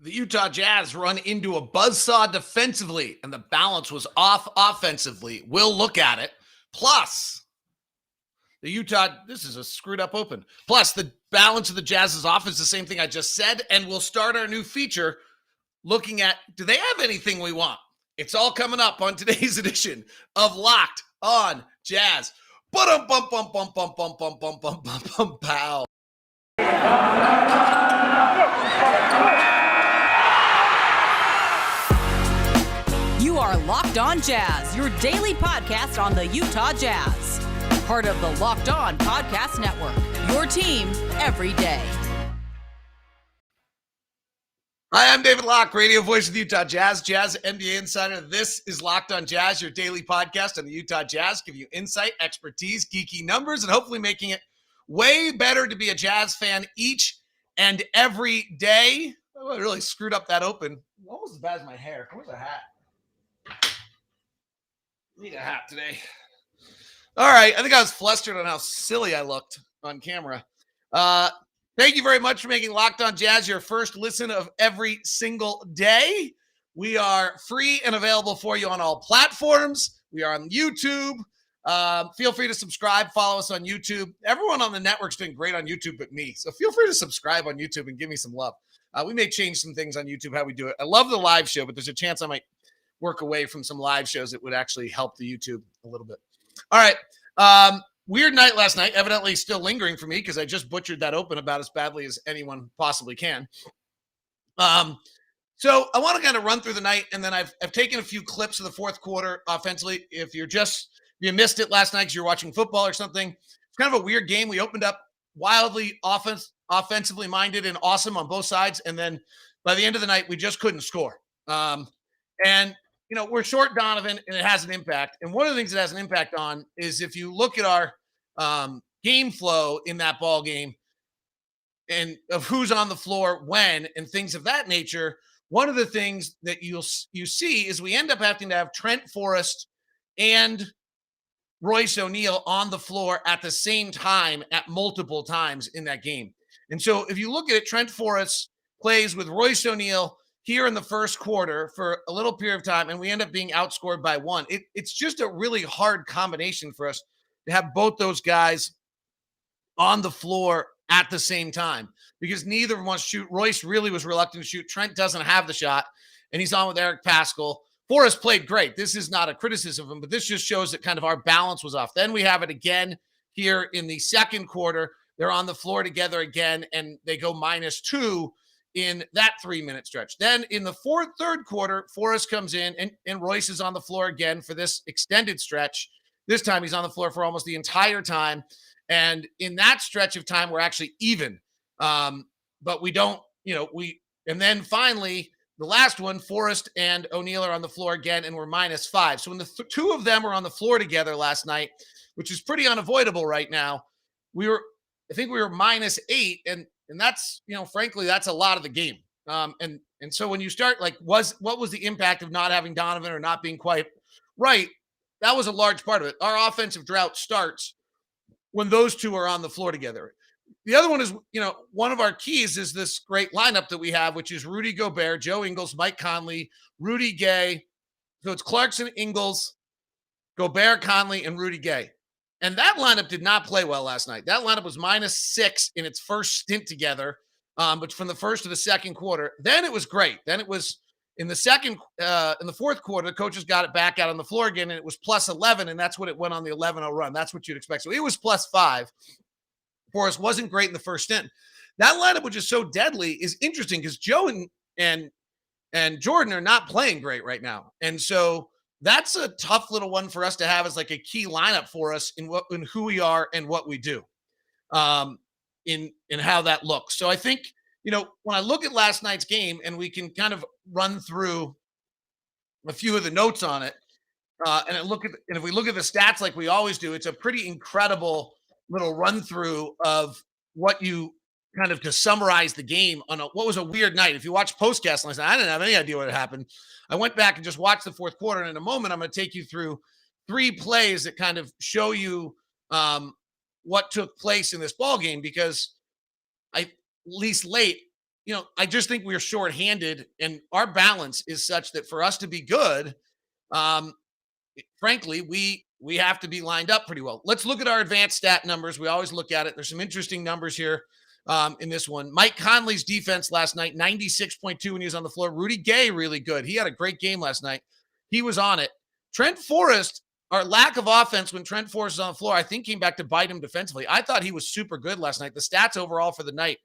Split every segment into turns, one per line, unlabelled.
The Utah Jazz run into a buzzsaw defensively, and the balance was off offensively. We'll look at it. Plus, this is a screwed up open. Plus, the balance of the Jazz's offense, the same thing I just said. And we'll start our new feature looking at, do they have anything we want? It's all coming up on today's edition of Locked on Jazz. Bum bum bum bum bum bum bum bum bum bum bum pow.
You are Locked on Jazz, your daily podcast on the Utah Jazz. Part of the Locked On Podcast Network, your team every day.
Hi, I'm David Locke, radio voice of the Utah Jazz, Jazz NBA insider. This is Locked on Jazz, your daily podcast on the Utah Jazz, give you insight, expertise, geeky numbers, and hopefully making it way better to be a Jazz fan each and every day. Oh, I really screwed up that open. Almost as bad as my hair. Where's the hat? Need a hat today. All right. I think I was flustered on how silly I looked on camera. Thank you very much for making Locked on Jazz your first listen of every single day. We are free and available for you on all platforms. We are on YouTube. Feel free to subscribe, follow us on YouTube. Everyone on the network's doing great on YouTube but me. So feel free to subscribe on YouTube and give me some love. We may change some things on YouTube, how we do it. I love the live show, but there's a chance I might work away from some live shows that would actually help the YouTube a little bit. All right. Weird night last night, evidently still lingering for me because I just butchered that open about as badly as anyone possibly can. So I want to kind of run through the night, and then I've taken a few clips of the fourth quarter offensively. If you missed it last night because you're watching football or something, it's kind of a weird game. We opened up wildly offensively minded and awesome on both sides, and then by the end of the night, we just couldn't score. And we're short Donovan, and it has an impact. And one of the things it has an impact on is if you look at our game flow in that ball game and of who's on the floor when and things of that nature, one of the things that you see is we end up having to have Trent Forrest and Royce O'Neal on the floor at the same time at multiple times in that game. And so if you look at it, Trent Forrest plays with Royce O'Neal here in the first quarter for a little period of time, and we end up being outscored by one. It's just a really hard combination for us to have both those guys on the floor at the same time because neither of them wants to shoot. Royce really was reluctant to shoot. Trent doesn't have the shot, and he's on with Eric Paschall. Forrest played great. This is not a criticism of him, but this just shows that kind of our balance was off. Then we have it again here in the second quarter. They're on the floor together again, and they go -2 in that 3-minute stretch. Then in the third quarter, Forrest comes in and Royce is on the floor again for this extended stretch. This time he's on the floor for almost the entire time. And in that stretch of time, we're actually even. But we don't, and then finally, the last one, Forrest and O'Neal are on the floor again, and we're -5. So when the two of them were on the floor together last night, which is pretty unavoidable right now, I think we were -8, and that's, frankly, that's a lot of the game. And so when you start, what was the impact of not having Donovan or not being quite right? That was a large part of it. Our offensive drought starts when those two are on the floor together. The other one is, one of our keys is this great lineup that we have, which is Rudy Gobert, Joe Ingles, Mike Conley, Rudy Gay. So it's Clarkson, Ingles, Gobert, Conley, and Rudy Gay. And that lineup did not play well last night. That lineup was -6 in its first stint together, but from the first to the second quarter. Then it was great. Then it was in the fourth quarter, the coaches got it back out on the floor again, and it was +11, and that's what it went on the 11-0 run. That's what you'd expect. So it was +5. Forrest wasn't great in the first stint. That lineup, which is so deadly, is interesting because Joe and Jordan are not playing great right now. And so that's a tough little one for us to have as like a key lineup for us in who we are and what we do, in how that looks. So I think, when I look at last night's game and we can kind of run through a few of the notes on it, and if we look at the stats like we always do, it's a pretty incredible little run through of what you kind of to summarize the game on what was a weird night. If you watch postcast last night, I didn't have any idea what had happened. I went back and just watched the fourth quarter, and in a moment, I'm going to take you through 3 plays that kind of show you what took place in this ball game because at least late, I just think we're shorthanded, and our balance is such that for us to be good, um, frankly, we have to be lined up pretty well. Let's look at our advanced stat numbers. We always look at it. There's some interesting numbers here in this one. Mike Conley's defense last night, 96.2 when he was on the floor. Rudy Gay, really good. He had a great game last night. He was on it. Trent Forrest, our lack of offense when Trent Forrest is on the floor, I think came back to bite him defensively. I thought he was super good last night. The stats overall for the night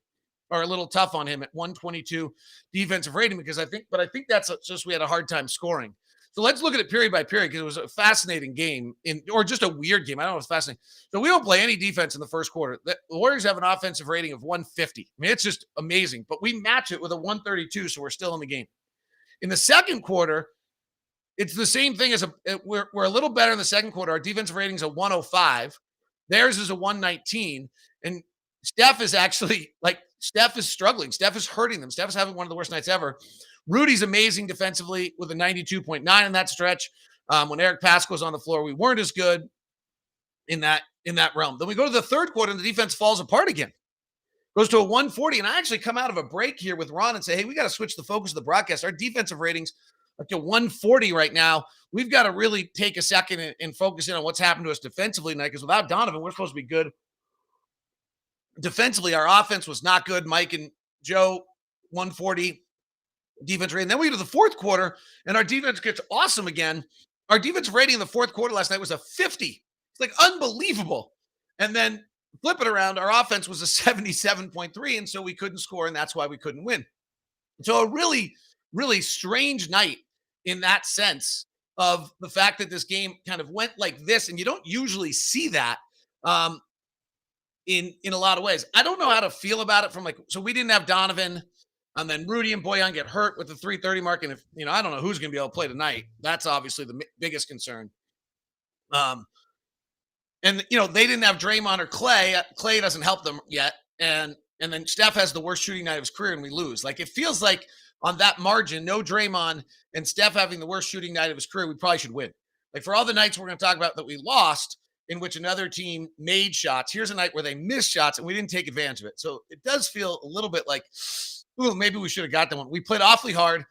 are a little tough on him at 122 defensive rating but I think that's just we had a hard time scoring. So let's look at it period by period because it was a fascinating game or just a weird game. I don't know if it's fascinating. So we don't play any defense in the first quarter. The Warriors have an offensive rating of 150. I mean, it's just amazing. But we match it with a 132, so we're still in the game. In the second quarter, it's the same thing we're a little better in the second quarter. Our defensive rating is a 105. Theirs is a 119. And Steph is struggling. Steph is hurting them. Steph is having one of the worst nights ever. Rudy's amazing defensively with a 92.9 in that stretch. When Eric Pascal's on the floor, we weren't as good in that realm. Then we go to the third quarter and the defense falls apart again. Goes to a 140. And I actually come out of a break here with Ron and say, hey, we got to switch the focus of the broadcast. Our defensive ratings like a 140 right now. We've got to really take a second and focus in on what's happened to us defensively tonight because without Donovan, we're supposed to be good. Defensively, our offense was not good. Mike and Joe, 140 defense rating. Then we get to the fourth quarter, and our defense gets awesome again. Our defensive rating in the fourth quarter last night was a 50. It's like unbelievable. And then flip it around, our offense was a 77.3, and so we couldn't score, and that's why we couldn't win. So a really, really strange night in that sense of the fact that this game kind of went like this, and you don't usually see that. In a lot of ways. I don't know how to feel about it so we didn't have Donovan, and then Rudy and Boyan get hurt with the 3:30 mark, and if I don't know who's going to be able to play tonight. That's obviously the biggest concern. And they didn't have Draymond or Clay. Clay doesn't help them yet, and then Steph has the worst shooting night of his career, and we lose. Like it feels like on that margin, no Draymond and Steph having the worst shooting night of his career, we probably should win. Like for all the nights we're going to talk about that we lost, in which another team made shots. Here's a night where they missed shots and we didn't take advantage of it. So it does feel a little bit like, ooh, maybe we should have got that one. We played awfully hard.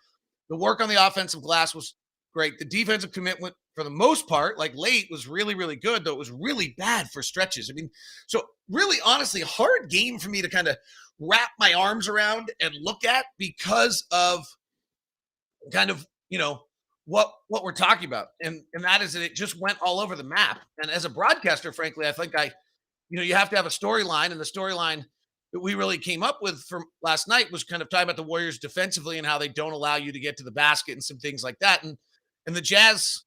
The work on the offensive glass was great. The defensive commitment, for the most part, like late, was really, really good, though it was really bad for stretches. I mean, so really, honestly, hard game for me to kind of wrap my arms around and look at because of kind of, what we're talking about. And that is that it just went all over the map. And as a broadcaster, frankly, I think you have to have a storyline. And the storyline that we really came up with from last night was kind of talking about the Warriors defensively and how they don't allow you to get to the basket and some things like that. And the Jazz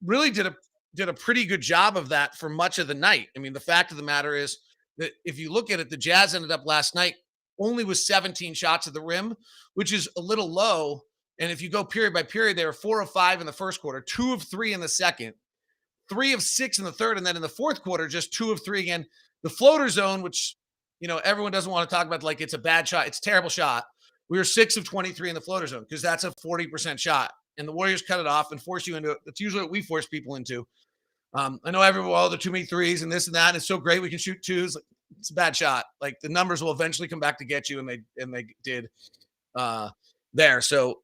really did a pretty good job of that for much of the night. I mean, the fact of the matter is that if you look at it, the Jazz ended up last night only with 17 shots at the rim, which is a little low. And if you go period by period, they were 4 of 5 in the first quarter, 2 of 3 in the second, 3 of 6 in the third, and then in the fourth quarter, just 2 of 3 again. The floater zone, which everyone doesn't want to talk about like it's a bad shot, it's a terrible shot. We were 6 of 23 in the floater zone because that's a 40% shot, and the Warriors cut it off and force you into it. That's usually what we force people into. I know everyone, there are too many threes and this and that. And it's so great we can shoot twos. It's a bad shot. Like the numbers will eventually come back to get you, and they did there. So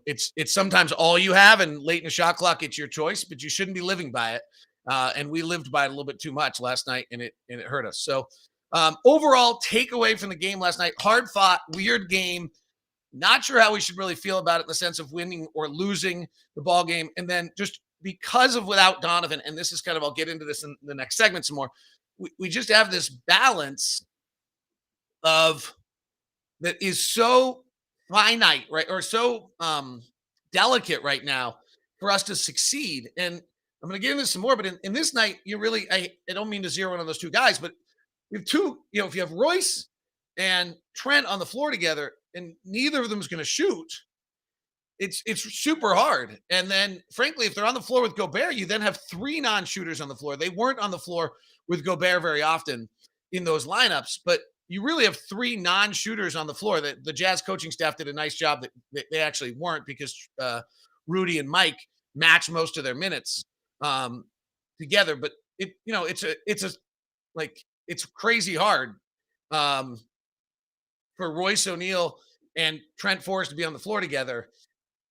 it's sometimes all you have, and late in the shot clock, it's your choice, but you shouldn't be living by it. And we lived by it a little bit too much last night, and it hurt us. So overall takeaway from the game last night: hard fought, weird game. Not sure how we should really feel about it in the sense of winning or losing the ball game, and then just because of without Donovan, and this is kind of I'll get into this in the next segment some more. We just have this balance of that is so finite, right? Or so delicate right now for us to succeed. And I'm going to get into some more, but in this night, I don't mean to zero in on those two guys, but we have two, if you have Royce and Trent on the floor together and neither of them is going to shoot, it's super hard. And then frankly, if they're on the floor with Gobert, you then have 3 non-shooters on the floor. They weren't on the floor with Gobert very often in those lineups, but you really have 3 non-shooters on the floor. That the Jazz coaching staff did a nice job that they actually weren't, because Rudy and Mike match most of their minutes together. But it's crazy hard for Royce O'Neal and Trent Forrest to be on the floor together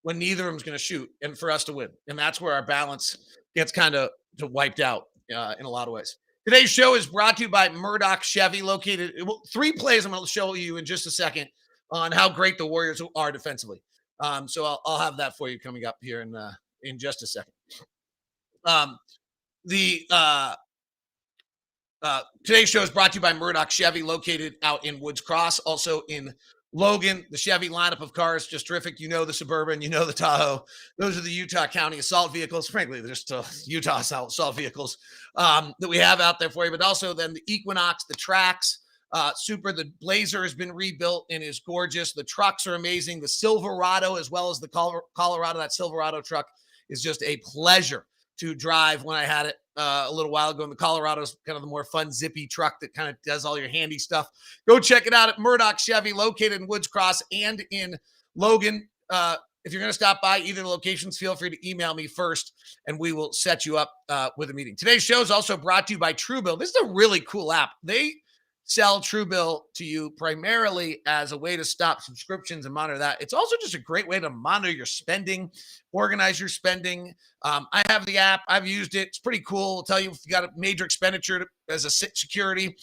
when neither of them's going to shoot and for us to win. And that's where our balance gets kind of wiped out in a lot of ways. Today's show is brought to you by Murdoch Chevy, located three plays I'm going to show you in just a second on how great the Warriors are defensively. So I'll have that for you coming up here in just a second. The Today's show is brought to you by Murdoch Chevy, located out in Woods Cross, also in Logan. The Chevy lineup of cars, just terrific. You know the Suburban, you know the Tahoe. Those are the Utah County assault vehicles. Frankly, they're just Utah assault vehicles that we have out there for you. But also then the Equinox, the Trax, super. The Blazer has been rebuilt and is gorgeous. The trucks are amazing. The Silverado, as well as the Colorado, that Silverado truck is just a pleasure to drive when I had it a little while ago. And the Colorado's kind of the more fun, zippy truck that kind of does all your handy stuff. Go check it out at Murdoch Chevy, located in Woods Cross and in Logan. If you're going to stop by either of the locations, feel free to email me first, and we will set you up with a meeting. Today's show is also brought to you by Truebill. This is a really cool app. They sell Truebill to you primarily as a way to stop subscriptions and monitor that. It's also just a great way to monitor your spending, organize your spending. I have the app. I've used it. It's pretty cool. It'll tell you if you got a major expenditure as a security.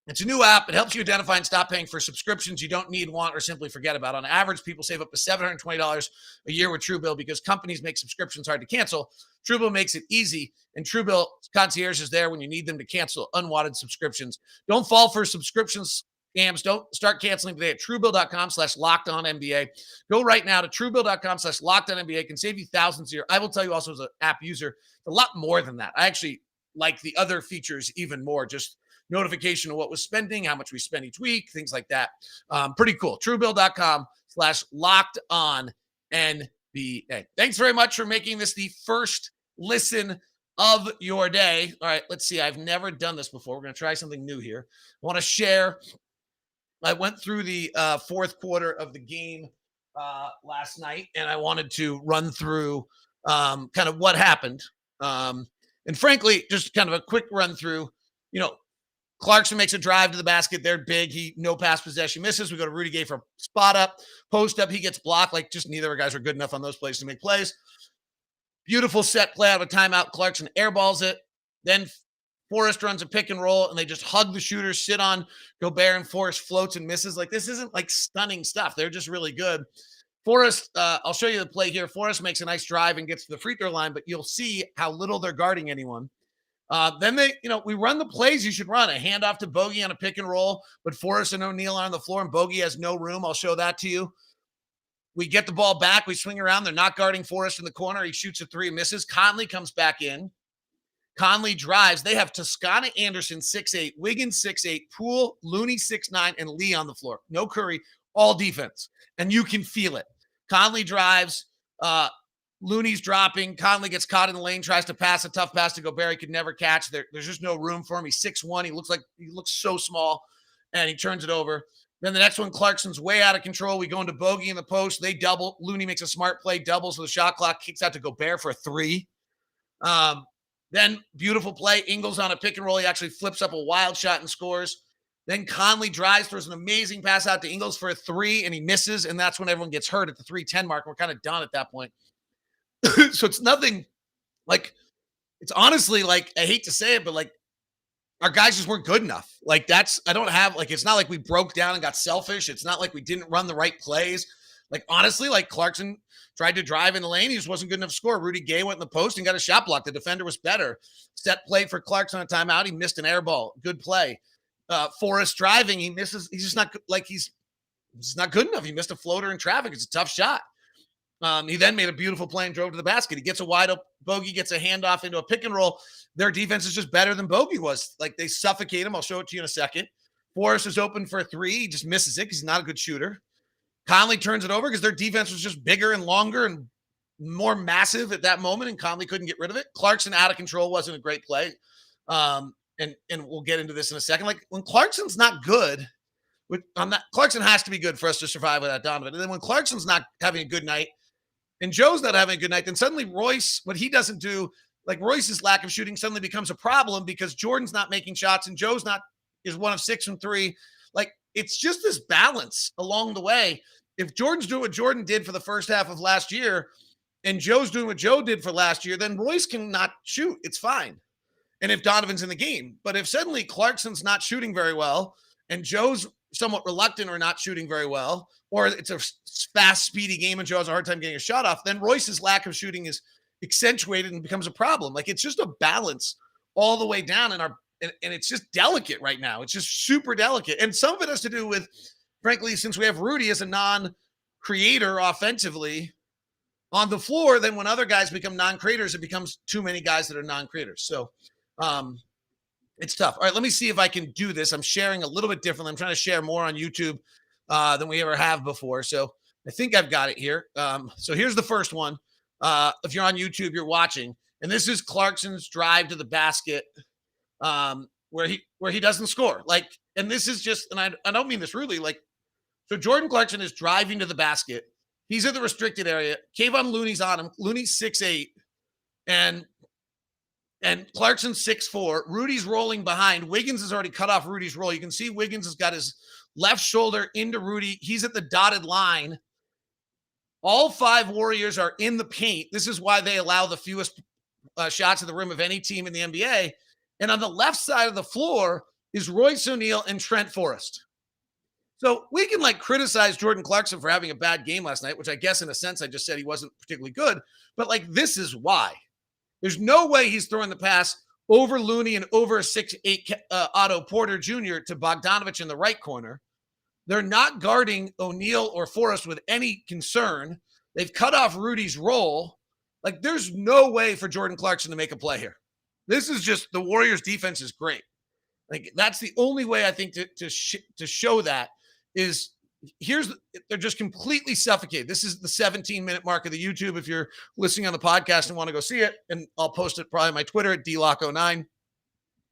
It's a new app. It helps you identify and stop paying for subscriptions you don't need, want, or simply forget about. On average, people save up to $720 a year with Truebill because companies make subscriptions hard to cancel. Truebill makes it easy, and Truebill concierge is there when you need them to cancel unwanted subscriptions. Don't fall for subscriptions scams. Don't start canceling today at Truebill.com/LockedOnNBA. Go right now to Truebill.com/LockedOnNBA. Can save you thousands a year. I will tell you also as an app user, a lot more than that. I actually like the other features even more. Just notification of what was spending, how much we spend each week, things like that. Pretty cool. Truebill.com/LockedOnNBA. Thanks very much for making this the first listen of your day. All right, let's see. I've never done this before. We're going to try something new here. I want to share. I went through the fourth quarter of the game last night, and I wanted to run through kind of what happened. And frankly, just kind of a quick run through, Clarkson makes a drive to the basket. They're big. No pass possession misses. We go to Rudy Gay for a spot up, post up. He gets blocked. Like just neither of our guys are good enough on those plays to make plays. Beautiful set play out of a timeout. Clarkson airballs it. Then Forrest runs a pick and roll, and they just hug the shooters, sit on Gobert, and Forrest floats and misses. Like this isn't like stunning stuff. They're just really good. Forrest, I'll show you the play here. Forrest makes a nice drive and gets to the free throw line, but you'll see how little they're guarding anyone. Then we run the plays you should run. A handoff to Bogey on a pick and roll, but Forrest and O'Neal are on the floor, and Bogey has no room. I'll show that to you. We get the ball back. We swing around. They're not guarding Forrest in the corner. He shoots a three, misses. Conley comes back in. Conley drives. They have Toscana Anderson, 6'8", Wiggins, 6'8", Poole, Looney, 6'9", and Lee on the floor. No Curry, all defense. And you can feel it. Conley drives. Looney's dropping. Conley gets caught in the lane, tries to pass a tough pass to Gobert. He could never catch. There's just no room for him. He's 6'1". He looks so small, and he turns it over. Then the next one, Clarkson's way out of control. We go into Bogey in the post. They double. Looney makes a smart play, doubles with the shot clock, kicks out to Gobert for a three. Then beautiful play. Ingles on a pick and roll. He actually flips up a wild shot and scores. Then Conley drives, throws an amazing pass out to Ingles for a three, and he misses, and that's when everyone gets hurt at the 3:10 mark. We're kind of done at that point. So it's nothing like, it's honestly like, I hate to say it, but like our guys just weren't good enough. Like it's not like we broke down and got selfish. It's not like we didn't run the right plays. Like honestly, like Clarkson tried to drive in the lane. He just wasn't good enough to score. Rudy Gay went in the post and got a shot block. The defender was better. Set play for Clarkson on a timeout. He missed an air ball. Good play. Forrest driving. He misses. He's just not like, he's not good enough. He missed a floater in traffic. It's a tough shot. He then made a beautiful play and drove to the basket. He gets a wide open. Bogey gets a handoff into a pick and roll. Their defense is just better than Bogey was. Like they suffocate him. I'll show it to you in a second. Forrest is open for a three. He just misses it because he's not a good shooter. Conley turns it over because their defense was just bigger and longer and more massive at that moment, and Conley couldn't get rid of it. Clarkson out of control wasn't a great play. And we'll get into this in a second. Like when Clarkson's not good, Clarkson has to be good for us to survive without Donovan. And then when Clarkson's not having a good night, and Joe's not having a good night, then suddenly Royce, what he doesn't do, like Royce's lack of shooting suddenly becomes a problem because Jordan's not making shots and Joe's is 1 of 6 from 3. Like it's just this balance along the way. If Jordan's doing what Jordan did for the first half of last year, and Joe's doing what Joe did for last year, then Royce can not shoot. It's fine. And if Donovan's in the game, but if suddenly Clarkson's not shooting very well, and Joe's somewhat reluctant or not shooting very well, or it's a fast, speedy game and Joe has a hard time getting a shot off, then Royce's lack of shooting is accentuated and becomes a problem. Like it's just a balance all the way down in our, and it's just delicate right now. It's just super delicate. And some of it has to do with, frankly, since we have Rudy as a non-creator offensively on the floor, then when other guys become non-creators, it becomes too many guys that are non-creators. So it's tough. All right, let me see if I can do this. I'm sharing a little bit differently. I'm trying to share more on YouTube than we ever have before. So I think I've got it here. So here's the first one. If you're on YouTube, you're watching, and this is Clarkson's drive to the basket, where he doesn't score. Like, and this is just, and I don't mean this rudely. Like, so Jordan Clarkson is driving to the basket. He's in the restricted area. Kayvon Looney's on him. Looney's 6'8", and Clarkson's 6'4". Rudy's rolling behind. Wiggins has already cut off Rudy's roll. You can see Wiggins has got his left shoulder into Rudy. He's at the dotted line. All 5 Warriors are in the paint. This is why they allow the fewest shots at the rim of any team in the NBA. And on the left side of the floor is Royce O'Neal and Trent Forrest. So we can like criticize Jordan Clarkson for having a bad game last night, which I guess in a sense I just said he wasn't particularly good. But like this is why. There's no way he's throwing the pass over Looney and over a 6'8" Otto Porter Jr. to Bogdanovich in the right corner. They're not guarding O'Neal or Forrest with any concern. They've cut off Rudy's roll. Like there's no way for Jordan Clarkson to make a play here. This is just the Warriors defense is great. Like that's the only way I think to show that is they're just completely suffocated. This is the 17-minute mark of the YouTube. If you're listening on the podcast and want to go see it, and I'll post it probably on my Twitter at DLock09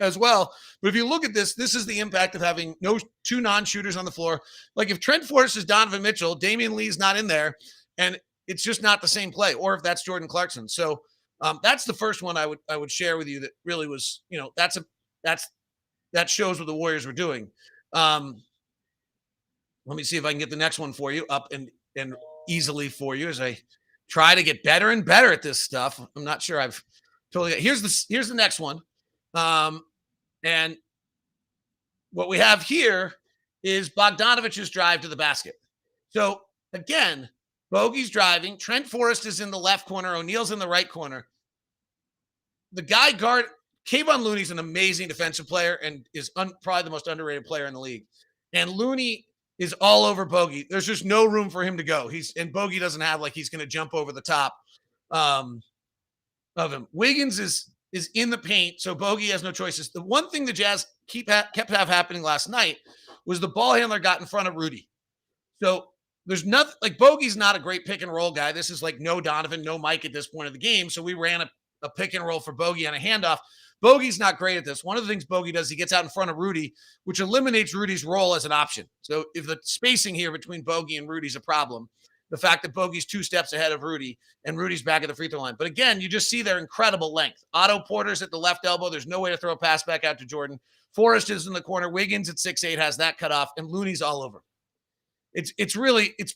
as well. But if you look at this, this is the impact of having no 2 non-shooters on the floor. Like if Trent Forrest is Donovan Mitchell, Damian Lee's not in there, and it's just not the same play. Or if that's Jordan Clarkson. So that's the first one I would share with you that really was, that shows what the Warriors were doing. Let me see if I can get the next one for you up and easily for you as I try to get better and better at this stuff. I'm not sure I've totally got. Here's the next one. And what we have here is Bogdanovich's drive to the basket. So again, Bogey's driving. Trent Forrest is in the left corner. O'Neal's in the right corner. The guy guard, Kayvon Looney's an amazing defensive player and is probably the most underrated player in the league. And Looney is all over Bogey. There's just no room for him to go. And Bogey doesn't have like he's going to jump over the top of him. Wiggins is in the paint, so Bogey has no choices. The one thing the Jazz kept happening last night was the ball handler got in front of Rudy. So there's nothing like Bogey's not a great pick and roll guy. This is like no Donovan, no Mike at this point of the game. So we ran a pick and roll for Bogey on a handoff. Bogey's not great at this. One of the things Bogey does, he gets out in front of Rudy, which eliminates Rudy's role as an option. So if the spacing here between Bogey and Rudy's a problem, the fact that Bogey's 2 steps ahead of Rudy and Rudy's back at the free throw line. But again, you just see their incredible length. Otto Porter's at the left elbow. There's no way to throw a pass back out to Jordan. Forrest is in the corner. Wiggins at 6'8" has that cut off, and Looney's all over. It's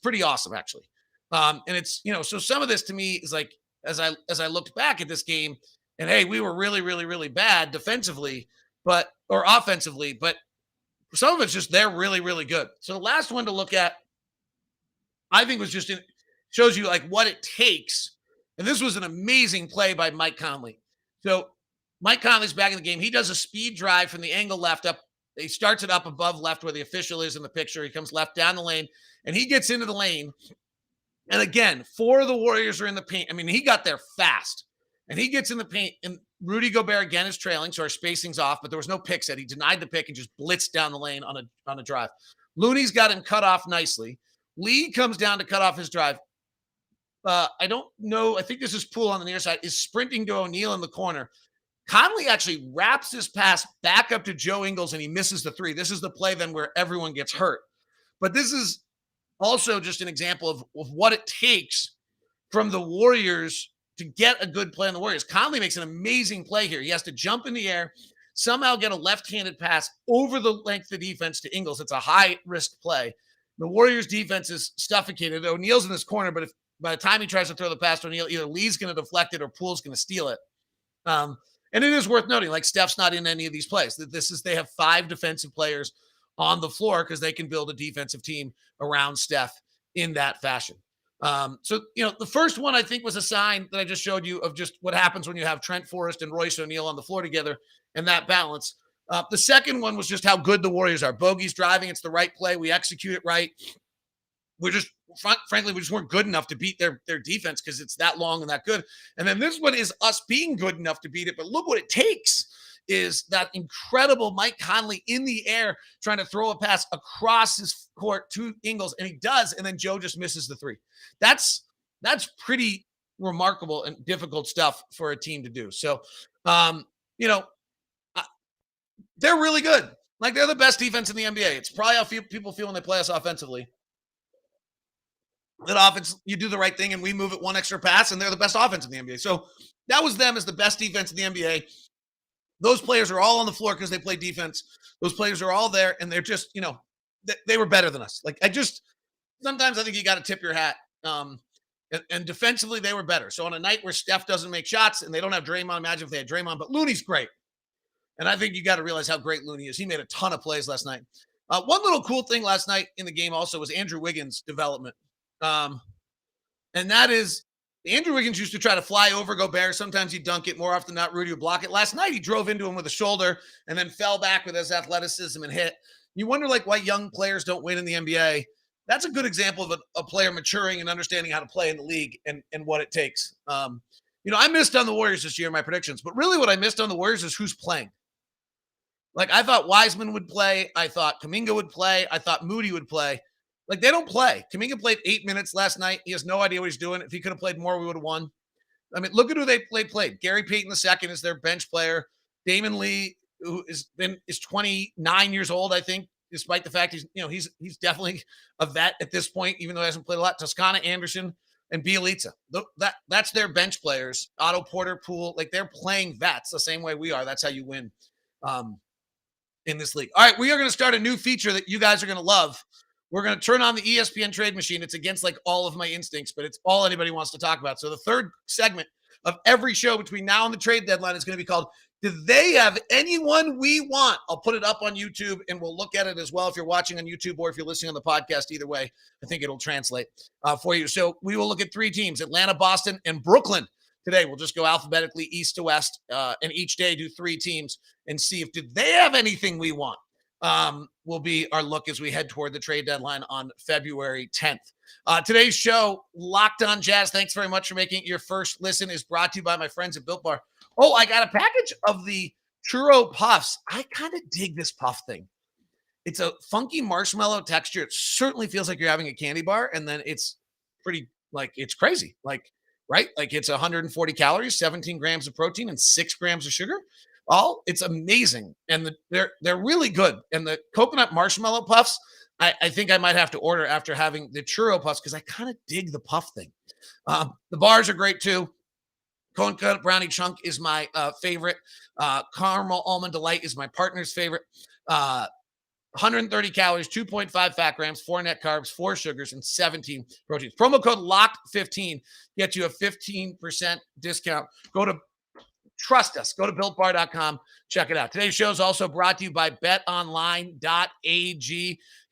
pretty awesome, actually. And it's, so some of this to me is like, as I looked back at this game, and hey, we were really, really, really bad defensively, or offensively, but some of it's just they're really, really good. So the last one to look at, I think shows you like what it takes. And this was an amazing play by Mike Conley. So Mike Conley's back in the game. He does a speed drive from the angle left up. He starts it up above left where the official is in the picture. He comes left down the lane, and he gets into the lane. And again, 4 of the Warriors are in the paint. I mean, he got there fast. And he gets in the paint, and Rudy Gobert again is trailing, so our spacing's off, but there was no pick set. He denied the pick and just blitzed down the lane on a drive. Looney's got him cut off nicely. Lee comes down to cut off his drive. I don't know. I think this is Poole on the near side, is sprinting to O'Neal in the corner. Conley actually wraps this pass back up to Joe Ingles, and he misses the 3. This is the play then where everyone gets hurt. But this is also just an example of what it takes from the Warriors to get a good play on the Warriors. Conley makes an amazing play here. He has to jump in the air, somehow get a left-handed pass over the length of defense to Ingles. It's a high-risk play. The Warriors' defense is suffocated. O'Neal's in this corner, but if by the time he tries to throw the pass to O'Neal, either Lee's going to deflect it or Poole's going to steal it. And it is worth noting, like Steph's not in any of these plays. They have 5 defensive players on the floor because they can build a defensive team around Steph in that fashion. So, the first one I think was a sign that I just showed you of just what happens when you have Trent Forrest and Royce O'Neal on the floor together and that balance. The second one was just how good the Warriors are. Bogey's driving. It's the right play. We execute it right. Frankly, we just weren't good enough to beat their defense because it's that long and that good. And then this one is us being good enough to beat it. But look what it takes is that incredible Mike Conley in the air trying to throw a pass across his court to Ingles, and he does, and then Joe just misses the 3. That's pretty remarkable and difficult stuff for a team to do. So, they're really good. Like, they're the best defense in the NBA. It's probably how people feel when they play us offensively. That offense, you do the right thing, and we move it one extra pass, and they're the best offense in the NBA. So that was them as the best defense in the NBA. Those players are all on the floor because they play defense. Those players are all there, and they're just, they were better than us. Like, sometimes I think you got to tip your hat. And defensively, they were better. So on a night where Steph doesn't make shots and they don't have Draymond, imagine if they had Draymond, but Looney's great. And I think you got to realize how great Looney is. He made a ton of plays last night. One little cool thing last night in the game also was Andrew Wiggins' development. And that is, Andrew Wiggins used to try to fly over Gobert. Sometimes he'd dunk it. More often than not, Rudy would block it. Last night, he drove into him with a shoulder and then fell back with his athleticism and hit. You wonder, why young players don't win in the NBA. That's a good example of a player maturing and understanding how to play in the league and what it takes. I missed on the Warriors this year in my predictions, but really what I missed on the Warriors is who's playing. Like, I thought Wiseman would play. I thought Kuminga would play. I thought Moody would play. Like, they don't play. Kuminga played 8 minutes last night. He has no idea what he's doing. If he could have played more, we would have won. I mean, look at who they played. Gary Payton II is their bench player. Damon Lee, who is 29 years old, I think, despite the fact he's definitely a vet at this point, even though he hasn't played a lot. Toscana Anderson and Bielitsa. That's their bench players. Otto Porter, Poole, like, they're playing vets the same way we are. That's how you win in this league. All right, we are going to start a new feature that you guys are going to love. We're going to turn on the ESPN trade machine. It's against all of my instincts, but it's all anybody wants to talk about. So the third segment of every show between now and the trade deadline is going to be called, Do They Have Anyone We Want? I'll put it up on YouTube, and we'll look at it as well if you're watching on YouTube or if you're listening on the podcast. Either way, I think it'll translate for you. So we will look at 3 teams, Atlanta, Boston, and Brooklyn. Today, we'll just go alphabetically east to west, and each day do 3 teams and see if they have anything we want. Will be our look as we head toward the trade deadline on February 10th. Today's show, Locked On Jazz, thanks very much for making it your first listen, is brought to you by my friends at Built Bar. Oh, I got a package of the churro puffs. I kind of dig this puff thing. It's a funky marshmallow texture. It certainly feels like you're having a candy bar, and then it's pretty, it's crazy. Right? It's 140 calories, 17 grams of protein, and 6 grams of sugar. It's amazing. And they're really good. And the coconut marshmallow puffs, I think I might have to order after having the churro puffs because I kind of dig the puff thing. The bars are great too. Cone cut brownie chunk is my favorite. Caramel almond delight is my partner's favorite. 130 calories, 2.5 fat grams, 4 net carbs, 4 sugars, and 17 proteins. Promo code LOCKED15 gets you a 15% discount. Trust us. Go to BuiltBar.com. Check it out. Today's show is also brought to you by BetOnline.ag.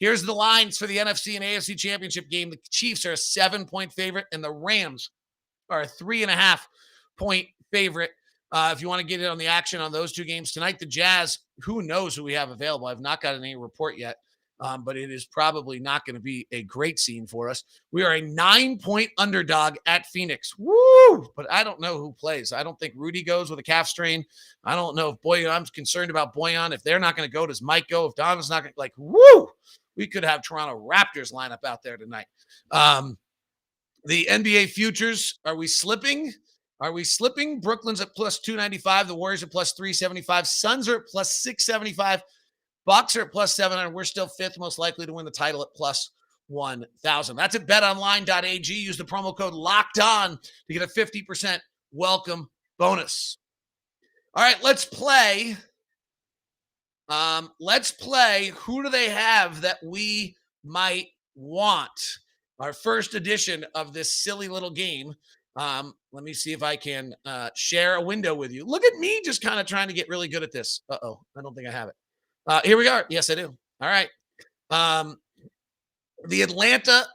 Here's the lines for the NFC and AFC Championship game. The Chiefs are a 7-point favorite, and the Rams are a 3.5-point favorite. If you want to get in on the action on those 2 games tonight, the Jazz, who knows who we have available? I've not gotten any report yet, but it is probably not going to be a great scene for us. We are a 9-point underdog at Phoenix. Woo! But I don't know who plays. I don't think Rudy goes with a calf strain. I don't know if Boyan, I'm concerned about Boyan. If they're not going to go, does Mike go? If Donovan's not going to, woo! We could have Toronto Raptors lineup out there tonight. The NBA futures, are we slipping? Brooklyn's at plus 295. The Warriors are plus 375. Suns are at plus 675. Bucks are at plus 700. We're still 5th most likely to win the title at plus 1,000. That's at betonline.ag. Use the promo code LOCKEDON to get a 50% welcome bonus. All right, let's play Let's play. Who do they have that we might want? Our first edition of this silly little game. Let me see if I can share a window with you. Look at me just kind of trying to get really good at this. Uh-oh, I don't think I have it. Here we are. Yes, I do. All right. Um, the Atlanta,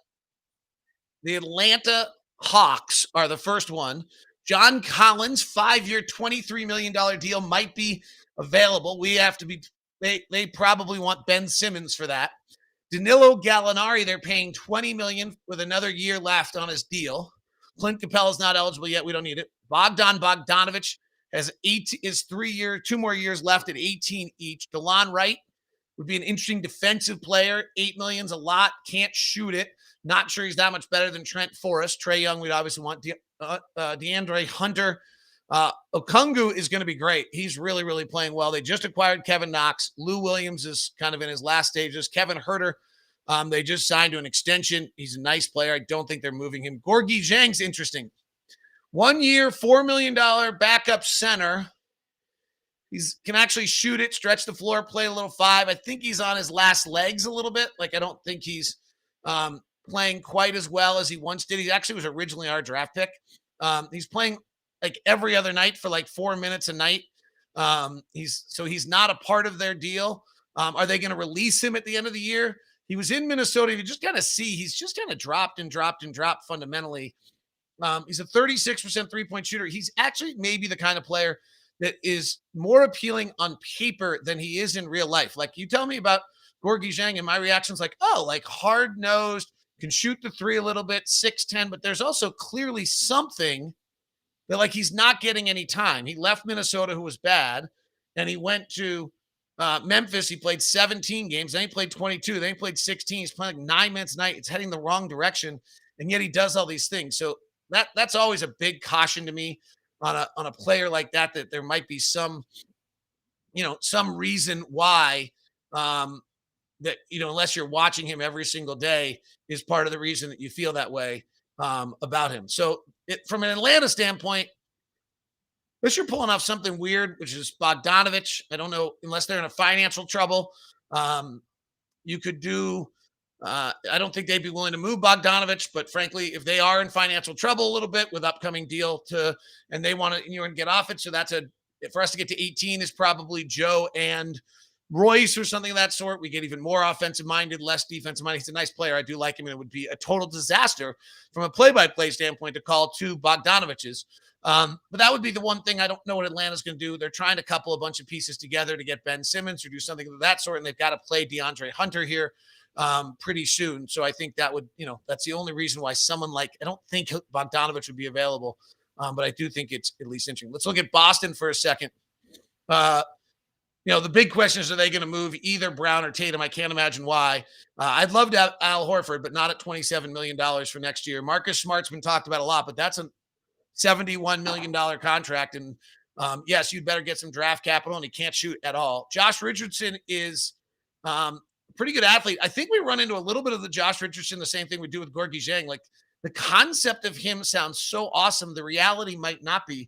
the Atlanta Hawks are the first one. John Collins, 5-year, $23 million deal might be available. We have to be they probably want Ben Simmons for that. Danilo Gallinari, they're paying $20 million with another year left on his deal. Clint Capella's not eligible yet. We don't need it. Bogdan Bogdanovic has 3 years, 2 more years left at 18 each. DeLon Wright would be an interesting defensive player. $8 million's a lot. Can't shoot it. Not sure he's that much better than Trent Forrest. Trae Young, we'd obviously want. DeAndre Hunter. Okungwu is going to be great. He's really, really playing well. They just acquired Kevin Knox. Lou Williams is kind of in his last stages. Kevin Herter, they just signed to an extension. He's a nice player. I don't think they're moving him. Gorgui Zhang's interesting. 1 year, $4 million backup center. He's can actually shoot it, stretch the floor, play a little five. I think he's on his last legs a little bit. Like, I don't think he's playing quite as well as he once did. He actually was originally our draft pick. He's playing like every other night for like 4 minutes a night. He's not a part of their deal. Are they going to release him at the end of the year? He was in Minnesota. You just kind of see he's just kind of dropped fundamentally. He's a 36% three-point shooter. He's actually maybe the kind of player that is more appealing on paper than he is in real life. Like, you tell me about Gorgui Zhang, and my reaction's like, oh, like hard-nosed, can shoot the three a little bit, 6'10", but there's also clearly something that, like, he's not getting any time. He left Minnesota, who was bad, and he went to Memphis. He played 17 games. Then he played 22. Then he played 16. He's playing like 9 minutes a night. It's heading the wrong direction, and yet he does all these things. So that's always a big caution to me on a player like that there might be some reason why that, unless you're watching him every single day, is part of the reason that you feel that way about him. So from an Atlanta standpoint, unless you're pulling off something weird, which is Bogdanovich, I don't know, unless they're in a financial trouble, you could do. I don't think they'd be willing to move Bogdanovich, but frankly, if they are in financial trouble a little bit with upcoming deal and they want to, get off it, so that's for us to get to 18 is probably Joe and Royce or something of that sort. We get even more offensive minded, less defensive minded. He's a nice player. I do like him, and it would be a total disaster from a play-by-play standpoint to call two Bogdanoviches. But that would be the one thing I don't know what Atlanta's going to do. They're trying to couple a bunch of pieces together to get Ben Simmons or do something of that sort, and they've got to play DeAndre Hunter here pretty soon. So I think that would, that's the only reason why someone like, I don't think Bogdanovich would be available, but I do think it's at least interesting. Let's look at Boston for a second. The big question is, are they going to move either Brown or Tatum? I can't imagine why. I'd love to have Al Horford, but not at $27 million for next year. Marcus Smart's been talked about a lot, but that's a $71 million contract. And yes, you'd better get some draft capital, and he can't shoot at all. Josh Richardson is pretty good athlete. I think we run into a little bit of the Josh Richardson, the same thing we do with Gorgui Zhang. Like, the concept of him sounds so awesome. The reality might not be.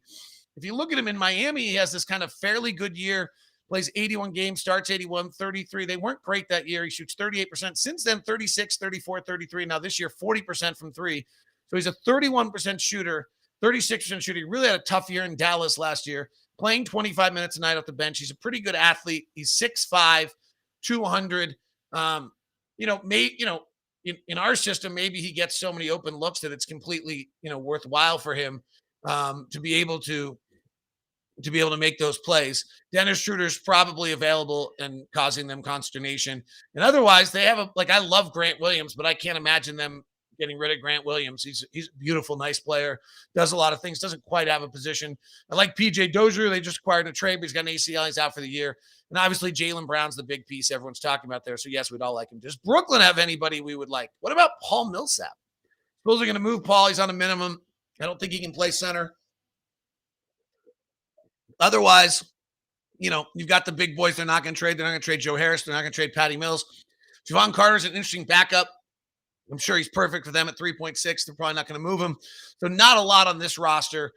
If you look at him in Miami, he has this kind of fairly good year, plays 81 games, starts 81, 33. They weren't great that year. He shoots 38%. Since then, 36, 34, 33. Now this year, 40% from three. So he's a 31% shooter, 36% shooter. He really had a tough year in Dallas last year, playing 25 minutes a night off the bench. He's a pretty good athlete. He's 6'5", 200. In our system, maybe he gets so many open looks that it's completely, worthwhile for him to be able to make those plays. Dennis Schroeder's probably available and causing them consternation. And otherwise, they have I love Grant Williams, but I can't imagine them getting rid of Grant Williams. He's a beautiful, nice player, does a lot of things, doesn't quite have a position. I like PJ Dozier. They just acquired a trade, but he's got an ACL. He's out for the year. And obviously, Jaylen Brown's the big piece everyone's talking about there. So, yes, we'd all like him. Does Brooklyn have anybody we would like? What about Paul Millsap? Suppose they're going to move Paul. He's on a minimum. I don't think he can play center. Otherwise, you've got the big boys they're not going to trade. They're not going to trade Joe Harris. They're not going to trade Patty Mills. Javon Carter's an interesting backup. I'm sure he's perfect for them at 3.6. They're probably not going to move him. So not a lot on this roster.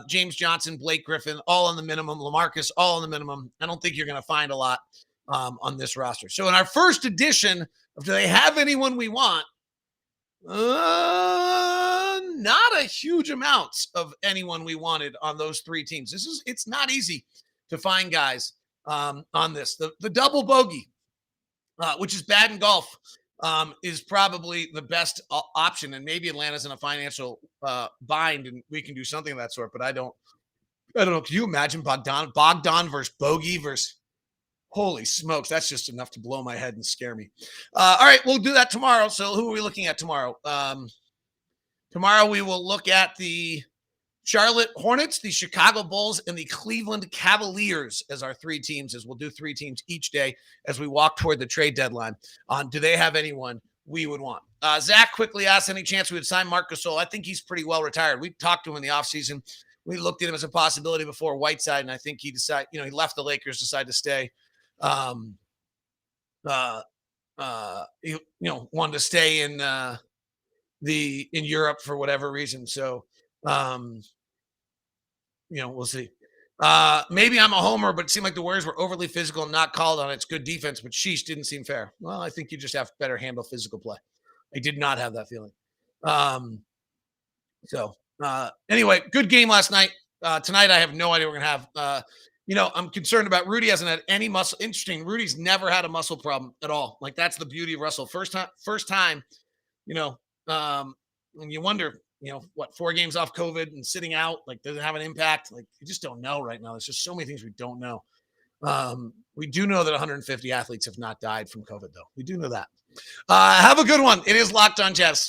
James Johnson, Blake Griffin, all on the minimum. LaMarcus, all on the minimum. I don't think you're going to find a lot on this roster. So in our first edition of Do They Have Anyone We Want? Not a huge amounts of anyone we wanted on those three teams. It's not easy to find guys on this. The double bogey, which is bad in golf, is probably the best option. And maybe Atlanta's in a financial bind, and we can do something of that sort. But I don't know. Can you imagine Bogdan versus Bogey versus? Holy smokes, that's just enough to blow my head and scare me. All right, we'll do that tomorrow. So who are we looking at tomorrow? Tomorrow we will look at the Charlotte Hornets, the Chicago Bulls, and the Cleveland Cavaliers as our three teams, as we'll do three teams each day as we walk toward the trade deadline on do they have anyone we would want. Zach quickly asked any chance we would sign Marc Gasol. I think he's pretty well retired. We talked to him in the offseason. We looked at him as a possibility before Whiteside, and I think he decided, he left the Lakers, decided to stay. He wanted to stay in Europe for whatever reason. So we'll see. Maybe I'm a homer, but it seemed like the Warriors were overly physical and not called on. It's good defense, but sheesh, didn't seem fair. Well, I think you just have to better handle physical play. I did not have that feeling. Anyway, good game last night. Tonight, I have no idea we're going to have. I'm concerned about Rudy. Hasn't had any muscle. Interesting. Rudy's never had a muscle problem at all. Like, that's the beauty of Russell. First time, and you wonder, 4 games off COVID and sitting out, like, does it have an impact? Like, you just don't know right now. There's just so many things we don't know. We do know that 150 athletes have not died from COVID, though. We do know that. Have a good one. It is Locked On Jazz.